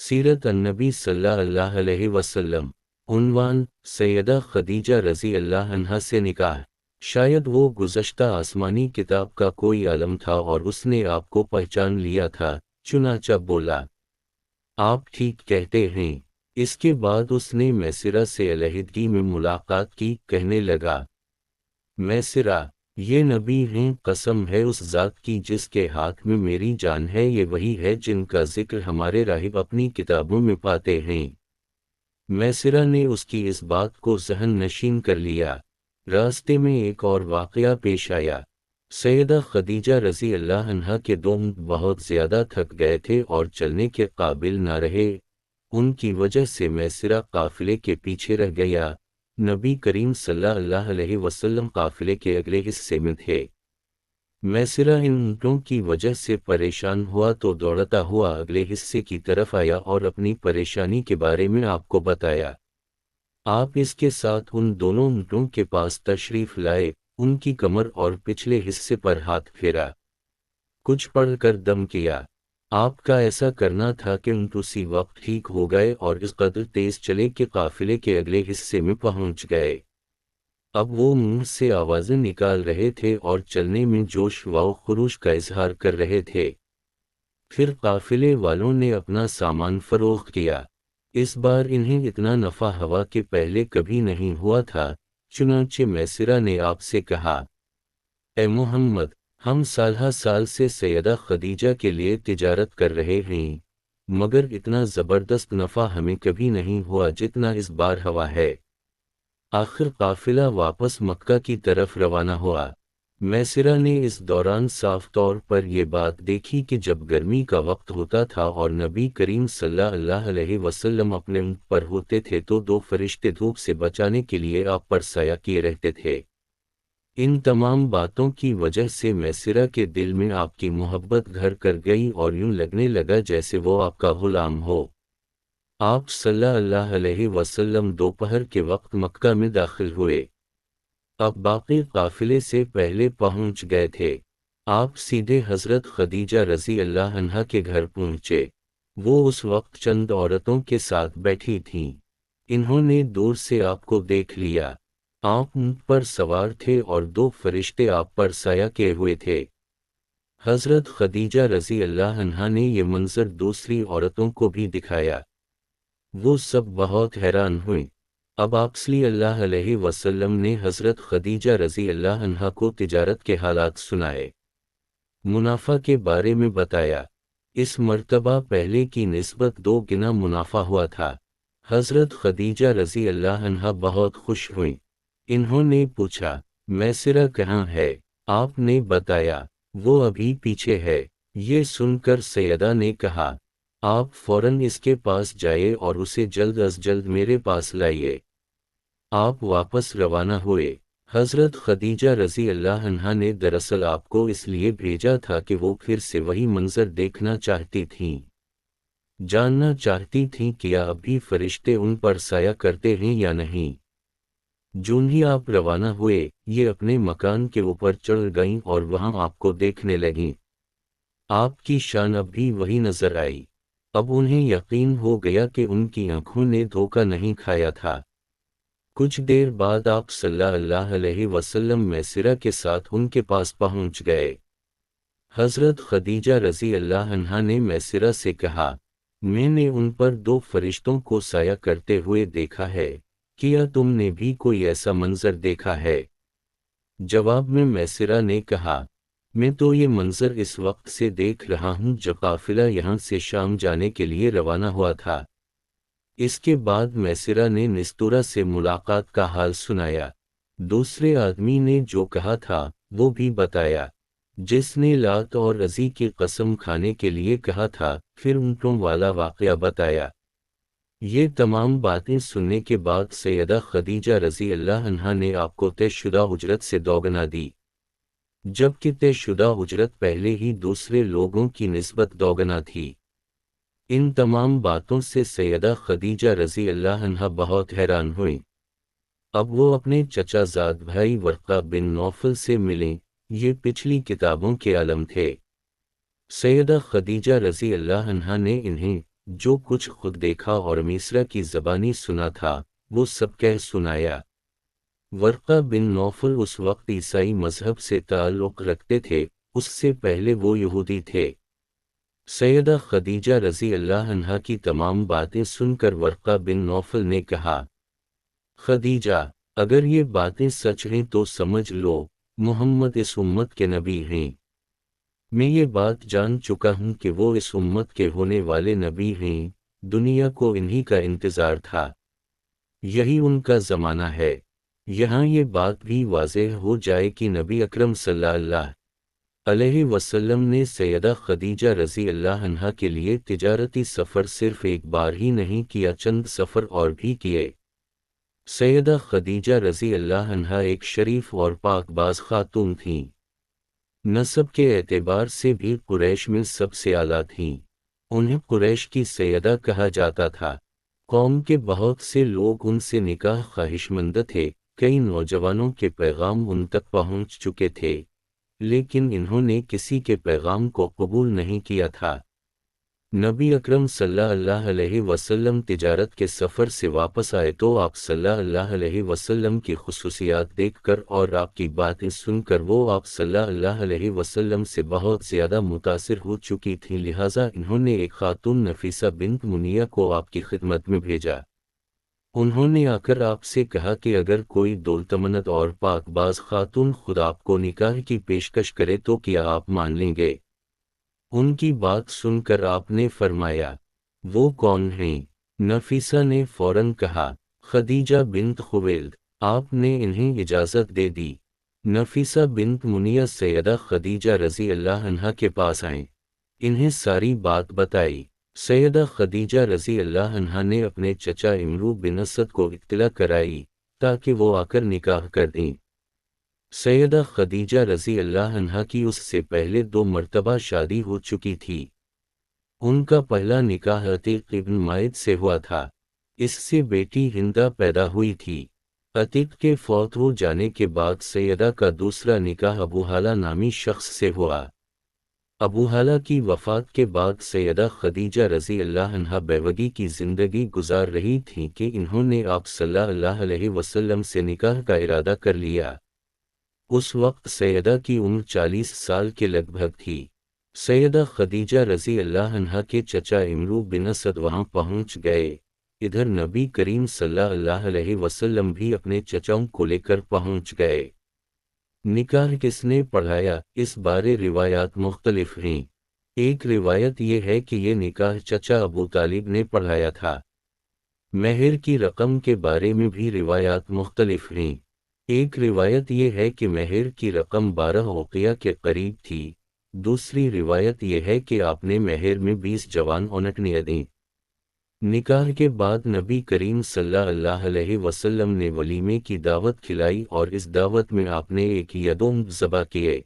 सीरत अन्नबी सल्लल्लाहु अलैहि वसल्लम। उन्वान, सैयदा खदीजा रज़ी अल्लाह अन्हा से निकाह। शायद वो गुज़श्ता आसमानी किताब का कोई आलम था और उसने आपको पहचान लिया था, चुनांचा बोला, आप ठीक कहते हैं। इसके बाद उसने मैसिरा से अलहदगी में मुलाकात की, कहने लगा, मैसिरा, ये नबी हैं, कसम है उस ज़ात की जिसके हाथ में मेरी जान है, ये वही है जिनका जिक्र हमारे राहिब अपनी किताबों में पाते हैं। मैसिरा ने उसकी इस बात को ज़हन नशीन कर लिया। रास्ते में एक और वाक़या पेश आया। सैयदा खदीजा रज़ी अल्लाह अन्हा के दोस्त बहुत ज़्यादा थक गए थे और चलने के काबिल न रहे। उनकी वजह से मैसिरा काफ़िले के पीछे रह गया। नबी करीम सल्लल्लाहु अलैहि वसल्लम काफ़िले के अगले हिस्से में थे। मैसिरा इन ऊँटों की वजह से परेशान हुआ तो दौड़ता हुआ अगले हिस्से की तरफ आया और अपनी परेशानी के बारे में आपको बताया। आप इसके साथ उन दोनों ऊँटों के पास तशरीफ़ लाए, उनकी कमर और पिछले हिस्से पर हाथ फेरा, कुछ पढ़कर दम किया। आपका ऐसा करना था कि ऊँट उसी वक्त ठीक हो गए और इस कदर तेज चले कि काफिले के अगले हिस्से में पहुंच गए। अब वो मुंह से आवाज़ें निकाल रहे थे और चलने में जोश व खरोश का इजहार कर रहे थे। फिर काफिले वालों ने अपना सामान फरोख्त किया। इस बार इन्हें इतना नफ़ा हुआ कि पहले कभी नहीं हुआ था। चुनांचे मैसिरा ने आपसे कहा, ए मोहम्मद, हम साल साल से सैयदा खदीजा के लिए तिजारत कर रहे हैं, मगर इतना ज़बरदस्त नफ़ा हमें कभी नहीं हुआ जितना इस बार हुआ है। आखिर काफिला वापस मक्का की तरफ रवाना हुआ। मैसिरा ने इस दौरान साफ तौर पर यह बात देखी कि जब गर्मी का वक्त होता था और नबी करीम सल्लल्लाहु अलैहि वसल्लम अपने ऊँट पर होते थे तो दो फरिश्ते धूप से बचाने के लिए आप पर साया किए रहते थे। इन तमाम बातों की वजह से मैसिरा के दिल में आपकी मोहब्बत घर कर गई और यूं लगने लगा जैसे वो आपका गुलाम हो। आप सल्लल्लाहु अलैहि वसल्लम दोपहर के वक्त मक्का में दाखिल हुए। अब बाकी काफिले से पहले पहुंच गए थे। आप सीधे हज़रत खदीजा रज़ी अल्लाह अन्हा के घर पहुंचे। वो उस वक्त चंद औरतों के साथ बैठी थीं। इन्होंने दूर से आपको देख लिया। आप ऊँट पर सवार थे और दो फरिश्ते आप पर साया किए हुए थे। हज़रत खदीजा रज़ी अल्लाह अन्हा ने ये मंजर दूसरी औरतों को भी दिखाया। वो सब बहुत हैरान हुई। अब आप सल्लल्लाहु अलैहि वसल्लम ने हज़रत खदीजा रज़ी अल्लाह अन्हा को तिजारत के हालात सुनाए, मुनाफा के बारे में बताया। इस मर्तबा पहले की निस्बत 2 गुना मुनाफा हुआ था। हज़रत खदीजा रज़ी अल्लाह अन्हा बहुत खुश हुई। इन्होंने पूछा, मैसिरा कहाँ है? आपने बताया, वो अभी पीछे है। ये सुनकर सैयदा ने कहा, आप फौरन इसके पास जाइए और उसे जल्द अज जल्द मेरे पास लाइए। आप वापस रवाना हुए। हज़रत खदीजा रज़ी अल्लाह अन्हा ने दरअसल आपको इसलिए भेजा था कि वो फिर से वही मंजर देखना चाहती थीं, जानना चाहती थीं कि क्या अभी फरिश्ते उन पर साया करते हैं या नहीं। जून ही आप रवाना हुए, ये अपने मकान के ऊपर चढ़ गईं और वहां आपको देखने लगीं। आपकी शान अब भी वही नजर आई। अब उन्हें यकीन हो गया कि उनकी आंखों ने धोखा नहीं खाया था। कुछ देर बाद आप सल्लल्लाहु अलैहि वसल्लम मैसिरा के साथ उनके पास पहुंच गए। हज़रत खदीजा रज़ी अल्लाह अन्हा ने मैसिरा से कहा, मैंने उन पर 2 फरिश्तों को साया करते हुए देखा है, क्या तुमने भी कोई ऐसा मंजर देखा है? जवाब में मैसिरा ने कहा, मैं तो ये मंजर इस वक्त से देख रहा हूँ जब काफिला यहाँ से शाम जाने के लिए रवाना हुआ था। इसके बाद मैसिरा ने निस्तूरा से मुलाकात का हाल सुनाया। दूसरे आदमी ने जो कहा था वो भी बताया, जिसने लात और रज़ी की कसम खाने के लिए कहा था, फिर ऊँटों वाला वाक़या बताया। ये तमाम बातें सुनने के बाद सैयदा खदीजा रज़ी अल्लाह अन्हा ने आपको तयशुदा उजरत से दोगुना दी, जबकि तयशुदा उजरत पहले ही दूसरे लोगों की निस्बत दोगुना थी। इन तमाम बातों से सैयदा खदीजा रज़ी अल्लाह अन्हा बहुत हैरान हुई। अब वो अपने चचाज़ाद भाई वर्क़ा बिन नौफल से मिलें, ये पिछली किताबों के आलम थे। सैयदा खदीजा रज़ी अल्लाह अन्हा ने इन्हें جو کچھ خود دیکھا اور میسرا کی زبانی سنا تھا وہ سب کہہ سنایا۔ ورقہ بن نوفل اس وقت عیسائی مذہب سے تعلق رکھتے تھے، اس سے پہلے وہ یہودی تھے۔ سیدہ خدیجہ رضی اللہ عنہا کی تمام باتیں سن کر ورقہ بن نوفل نے کہا، خدیجہ، اگر یہ باتیں سچ ہیں تو سمجھ لو محمد اس امت کے نبی ہیں۔ میں یہ بات جان چکا ہوں کہ وہ اس امت کے ہونے والے نبی ہیں، دنیا کو انہی کا انتظار تھا، یہی ان کا زمانہ ہے۔ یہاں یہ بات بھی واضح ہو جائے کہ نبی اکرم صلی اللہ علیہ وسلم نے سیدہ خدیجہ رضی اللہ عنہا کے لیے تجارتی سفر صرف ایک بار ہی نہیں کیا، چند سفر اور بھی کیے۔ سیدہ خدیجہ رضی اللہ عنہا ایک شریف اور پاک باز خاتون تھیں، نسب کے اعتبار سے بھی قریش میں سب سے اعلیٰ تھیں، انہیں قریش کی سیدہ کہا جاتا تھا۔ قوم کے بہت سے لوگ ان سے نکاح خواہشمند تھے، کئی نوجوانوں کے پیغام ان تک پہنچ چکے تھے، لیکن انہوں نے کسی کے پیغام کو قبول نہیں کیا تھا۔ نبی اکرم صلی اللہ علیہ وسلم تجارت کے سفر سے واپس آئے تو آپ صلی اللہ علیہ وسلم کی خصوصیات دیکھ کر اور آپ کی باتیں سن کر وہ آپ صلی اللہ علیہ وسلم سے بہت زیادہ متاثر ہو چکی تھیں، لہٰذا انہوں نے ایک خاتون نفیسہ بنت منیہ کو آپ کی خدمت میں بھیجا۔ انہوں نے آ کر آپ سے کہا کہ اگر کوئی دولتمند اور پاک باز خاتون خود آپ کو نکاح کی پیشکش کرے تو کیا آپ مان لیں گے؟ ان کی بات سن کر آپ نے فرمایا، وہ کون ہیں؟ نفیسہ نے فوراً کہا، خدیجہ بنت خویلد۔ آپ نے انہیں اجازت دے دی۔ نفیسہ بنت منیہ سیدہ خدیجہ رضی اللہ عنہا کے پاس آئیں، انہیں ساری بات بتائی۔ سیدہ خدیجہ رضی اللہ عنہا نے اپنے چچا امرو بن اسد کو اطلاع کرائی تاکہ وہ آ کر نکاح کر دیں۔ سیدہ خدیجہ رضی اللہ عنہا کی اس سے پہلے 2 مرتبہ شادی ہو چکی تھی۔ ان کا پہلا نکاح عتیق ابن مائد سے ہوا تھا، اس سے بیٹی ہندہ پیدا ہوئی تھی۔ عتیق کے فوت ہو جانے کے بعد سیدہ کا دوسرا نکاح ابو حالہ نامی شخص سے ہوا۔ ابو حالہ کی وفات کے بعد سیدہ خدیجہ رضی اللہ عنہا بیوگی کی زندگی گزار رہی تھیں کہ انہوں نے آپ صلی اللہ علیہ وسلم سے نکاح کا ارادہ کر لیا۔ اس وقت سیدہ کی عمر 40 سال کے لگ بھگ تھی۔ سیدہ خدیجہ رضی اللہ عنہا کے چچا امرو بن اسد وہاں پہنچ گئے، ادھر نبی کریم صلی اللہ علیہ وسلم بھی اپنے چچاؤں کو لے کر پہنچ گئے۔ نکاح کس نے پڑھایا، اس بارے روایات مختلف ہیں۔ ایک روایت یہ ہے کہ یہ نکاح چچا ابو طالب نے پڑھایا تھا۔ مہر کی رقم کے بارے میں بھی روایات مختلف ہیں۔ ایک روایت یہ ہے کہ مہر کی رقم 12 اوقیہ کے قریب تھی، دوسری روایت یہ ہے کہ آپ نے مہر میں 20 جوان اونٹنیاں دیں۔ نکاح کے بعد نبی کریم صلی اللہ علیہ وسلم نے ولیمے کی دعوت کھلائی اور اس دعوت میں آپ نے 1 یا 2 ذبح کیے۔